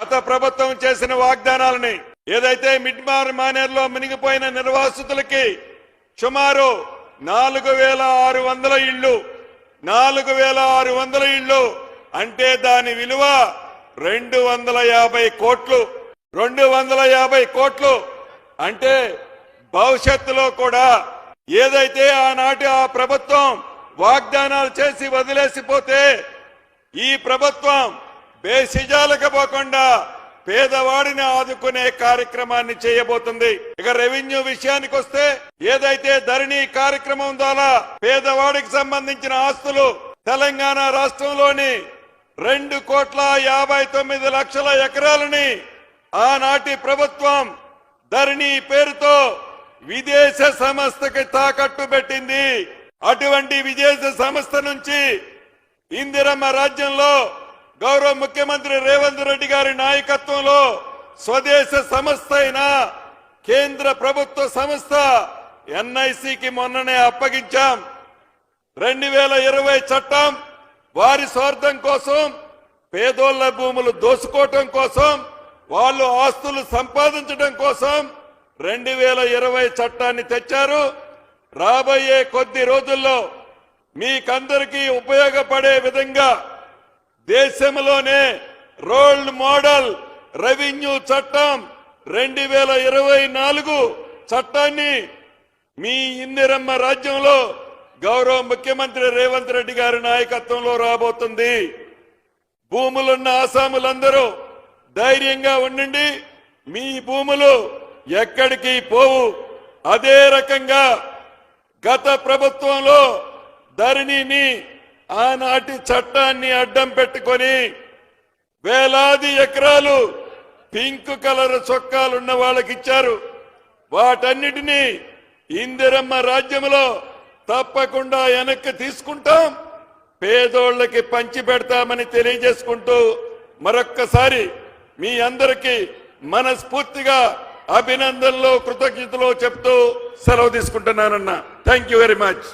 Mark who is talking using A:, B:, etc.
A: గత ప్రభుత్వం చేసిన వాగ్దానాలని ఏదైతే మిడ్మార్ మానేర్లో మునిగిపోయిన నిర్వాసితులకి సుమారు 4600 ఇళ్లు 4600 ఇళ్లు అంటే దాని విలువ 250 కోట్లు 250 కోట్లు అంటే భవిష్యత్తులో కూడా ఏదైతే ఆనాటి ఆ ప్రభుత్వం వాగ్దానాలు చేసి వదిలేసిపోతే ఈ ప్రభుత్వం బేసిజాలకు పోకుండా పేదవాడిని ఆదుకునే కార్యక్రమాన్ని చేయబోతుంది. ఇక రెవెన్యూ విషయానికి వస్తే ఏదైతే ధరణి కార్యక్రమం ద్వారా పేదవాడికి సంబంధించిన ఆస్తులు తెలంగాణ రాష్ట్రంలోని 2,59,00,000 ఎకరాలని ఆనాటి ప్రభుత్వం ధరణి పేరుతో విదేశ సంస్థకి తాకట్టు పెట్టింది. అటువంటి విదేశ సంస్థ నుంచి ఇందిరమ్మ రాజ్యంలో గౌరవ ముఖ్యమంత్రి రేవంత్ రెడ్డి గారి నాయకత్వంలో స్వదేశ సంస్థ అయిన కేంద్ర ప్రభుత్వ సంస్థ ఎన్ఐసికి మొన్ననే అప్పగించాం. 2020 చట్టం వారి స్వార్థం కోసం పేదోళ్ల భూములు దోసుకోవటం కోసం వాళ్ళు ఆస్తులు సంపాదించడం కోసం 2020 చట్టాన్ని తెచ్చారు. రాబోయే కొద్ది రోజుల్లో మీకందరికీ ఉపయోగపడే విధంగా దేశంలోనే రోల్ మోడల్ రెవెన్యూ చట్టం 2024 చట్టాన్ని మీ ఇందిరమ్మ రాజ్యంలో గౌరవ ముఖ్యమంత్రి రేవంత్ రెడ్డి గారి నాయకత్వంలో రాబోతుంది. భూములున్న ఆసాములందరూ ధైర్యంగా ఉండండి. మీ భూములు ఎక్కడికి పోవు. అదే రకంగా గత ప్రభుత్వంలో ధరణిని ఆనాటి చట్టాన్ని అడ్డం పెట్టుకొని వేలాది ఎకరాలు పింక్ కలర్ చొక్కాలున్న వాళ్ళకి ఇచ్చారు. వాటన్నిటినీ ఇందిరమ్మ రాజ్యంలో తప్పకుండా వెనక్కి తీసుకుంటాం, పేదోళ్లకి పంచి పెడతామని తెలియజేసుకుంటూ మరొక్కసారి మీ అందరికీ మనస్ఫూర్తిగా అభినందనలు కృతజ్ఞతలు చెప్తూ సెలవు తీసుకుంటున్నానన్నా. Thank you very much.